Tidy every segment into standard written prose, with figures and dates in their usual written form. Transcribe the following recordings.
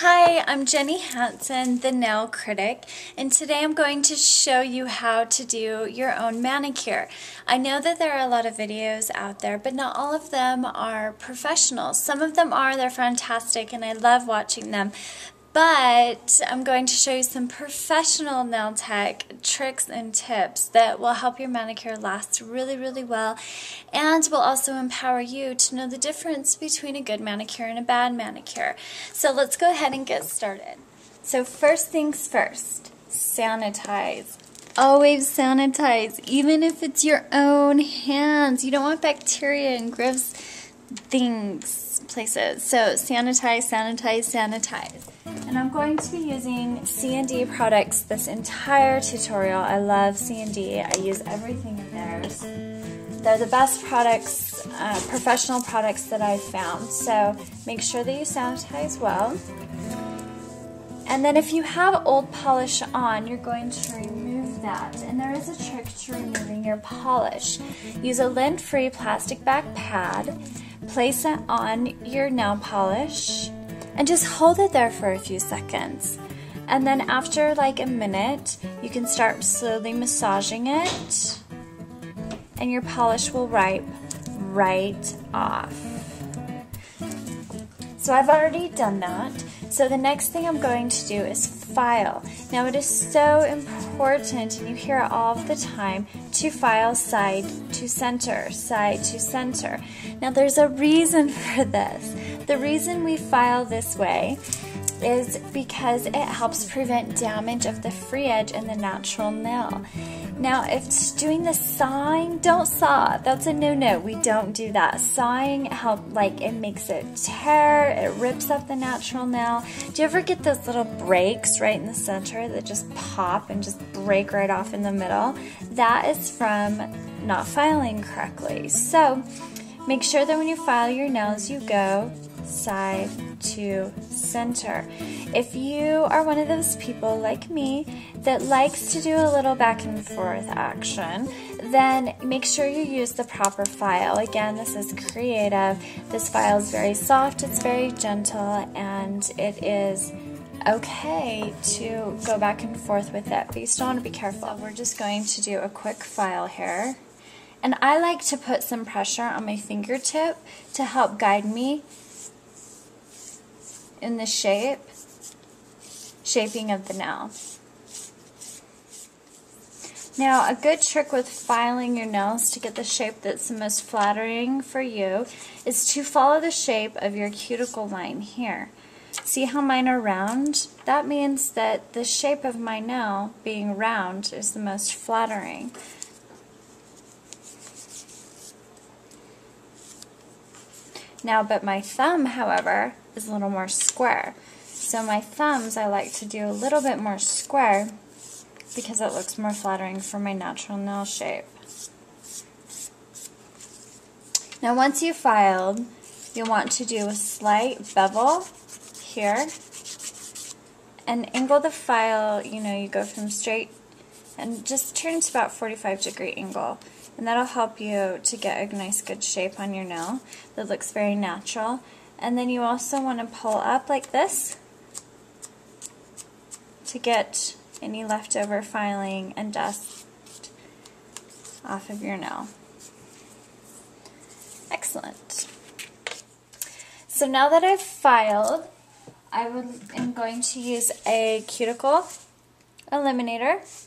Hi, I'm Jenny Hansen, the nail critic, and today I'm going to show you how to do your own manicure. I know that there are a lot of videos out there, but not all of them are professional. Some of them are, they're fantastic, and I love watching them. But I'm going to show you some professional nail tech tricks and tips that will help your manicure last really, really well, and will also empower you to know the difference between a good manicure and a bad manicure. So let's go ahead and get started. So first things first, sanitize. Always sanitize, even if it's your own hands. You don't want bacteria and gross things, places. So sanitize, sanitize, sanitize. And I'm going to be using C&D products this entire tutorial. I love C&D. I use everything in theirs. They're the best products, professional products that I've found. So make sure that you sanitize well. And then if you have old polish on, you're going to remove that. And there is a trick to removing your polish. Use a lint-free plastic back pad. Place it on your nail polish and just hold it there for a few seconds. And then after like a minute, you can start slowly massaging it and your polish will wipe right off. So I've already done that. So the next thing I'm going to do is file. Now it is so important, and you hear it all the time, to file side to center, side to center. Now there's a reason for this. The reason we file this way is because it helps prevent damage of the free edge in the natural nail. Now if it's doing the sawing, don't saw. That's a no-no. We don't do that. Sawing it makes it tear, it rips up the natural nail. Do you ever get those little breaks right in the center that just pop and just break right off in the middle? That is from not filing correctly. So make sure that when you file your nails, you go side to center. If you are one of those people like me that likes to do a little back and forth action, then make sure you use the proper file. Again, this is creative. This file is very soft, it's very gentle, and it is okay to go back and forth with it, but you still want to be careful. So we're just going to do a quick file here. And I like to put some pressure on my fingertip to help guide me in the shaping of the nail. Now, a good trick with filing your nails to get the shape that's the most flattering for you is to follow the shape of your cuticle line here. See how mine are round? That means that the shape of my nail being round is the most flattering. Now, but my thumb, however, is a little more square. So my thumbs I like to do a little bit more square because it looks more flattering for my natural nail shape. Now once you've filed, you'll want to do a slight bevel here and angle the file, you go from straight and just turn to about 45-degree angle. And that'll help you to get a nice good shape on your nail that looks very natural. And then you also want to pull up like this to get any leftover filing and dust off of your nail. Excellent. So now that I've filed, I'm going to use a cuticle eliminator.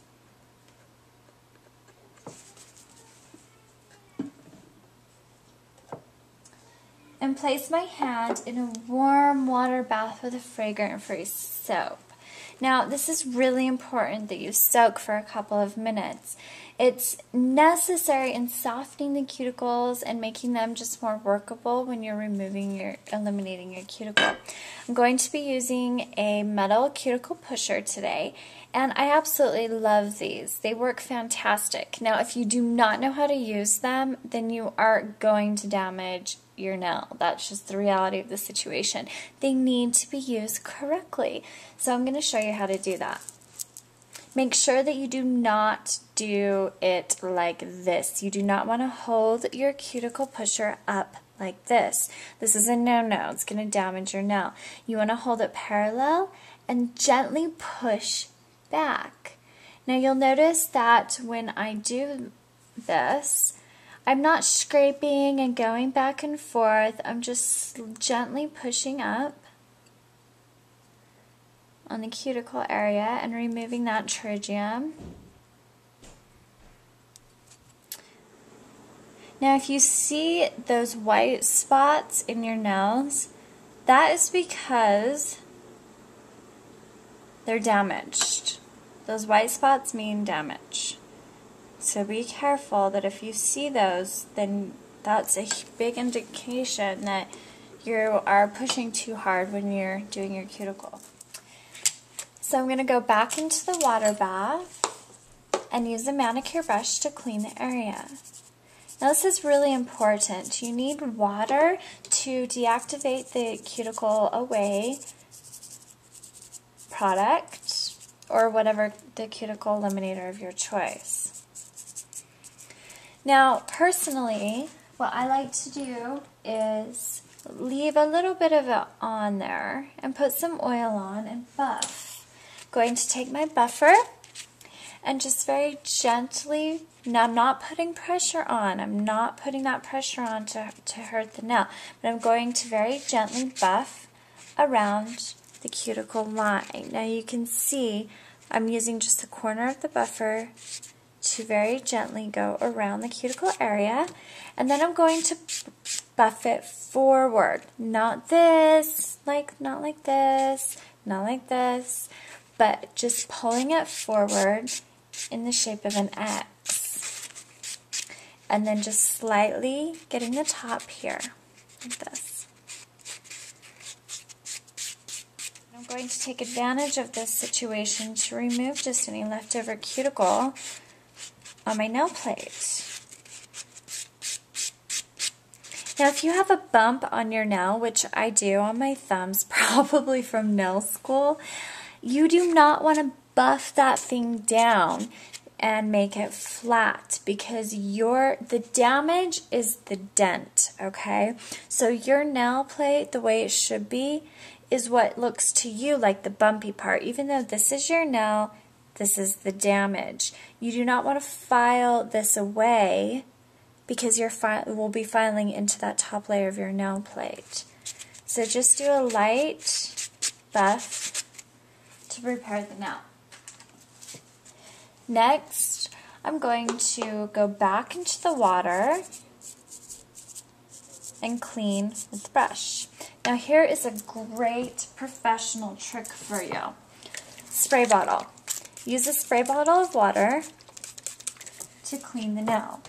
And place my hand in a warm water bath with a fragrance-free soap. Now, this is really important that you soak for a couple of minutes. It's necessary in softening the cuticles and making them just more workable when you're eliminating your cuticle. I'm going to be using a metal cuticle pusher today, and I absolutely love these. They work fantastic. Now, if you do not know how to use them, then you are going to damage your nail. That's just the reality of the situation. They need to be used correctly. So I'm going to show you how to do that. Make sure that you do not do it like this. You do not want to hold your cuticle pusher up like this. This is a no-no. It's going to damage your nail. You want to hold it parallel and gently push back. Now you'll notice that when I do this, I'm not scraping and going back and forth. I'm just gently pushing up on the cuticle area and removing that tritium. Now if you see those white spots in your nails, that is because they're damaged. Those white spots mean damage. So be careful that if you see those, then that's a big indication that you are pushing too hard when you're doing your cuticle. So I'm going to go back into the water bath and use the manicure brush to clean the area. Now this is really important. You need water to deactivate the cuticle away product or whatever the cuticle eliminator of your choice. Now, personally, what I like to do is leave a little bit of it on there and put some oil on and buff. Going to take my buffer and just very gently, now I'm not putting pressure on, I'm not putting that pressure on to hurt the nail, but I'm going to very gently buff around the cuticle line. Now you can see I'm using just the corner of the buffer to very gently go around the cuticle area, and then I'm going to buff it forward. Not this, not like this, not like this, but just pulling it forward in the shape of an X. And then just slightly getting the top here, like this. I'm going to take advantage of this situation to remove just any leftover cuticle on my nail plate. Now if you have a bump on your nail, which I do on my thumbs, probably from nail school, you do not want to buff that thing down and make it flat, because the damage is the dent, okay? So your nail plate, the way it should be, is what looks to you like the bumpy part. Even though this is your nail, this is the damage. You do not want to file this away, because we'll be filing into that top layer of your nail plate. So just do a light buff to prepare the nail. Next, I'm going to go back into the water and clean with the brush. Now here is a great professional trick for you. Spray bottle. Use a spray bottle of water to clean the nail.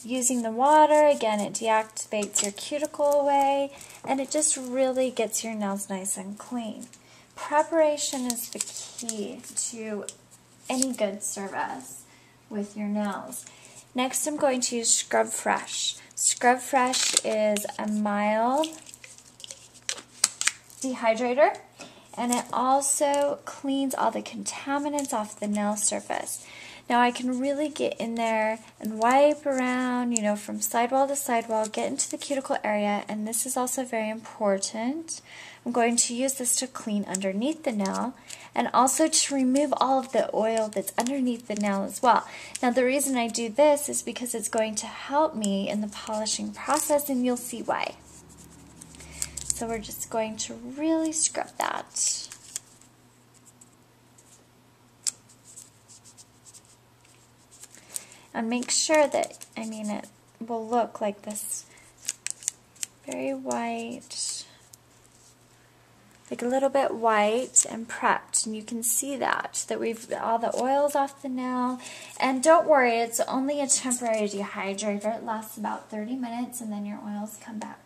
Using the water, again, it deactivates your cuticle away, and it just really gets your nails nice and clean. Preparation is the key to any good service with your nails. Next, I'm going to use Scrub Fresh. Scrub Fresh is a mild dehydrator, and it also cleans all the contaminants off the nail surface. Now I can really get in there and wipe around, from sidewall to sidewall, get into the cuticle area, and this is also very important. I'm going to use this to clean underneath the nail and also to remove all of the oil that's underneath the nail as well. Now the reason I do this is because it's going to help me in the polishing process, and you'll see why. So we're just going to really scrub that. And make sure that, it will look like this very white, like a little bit white and prepped. And you can see that we've all the oils off the nail. And don't worry, it's only a temporary dehydrator. It lasts about 30 minutes and then your oils come back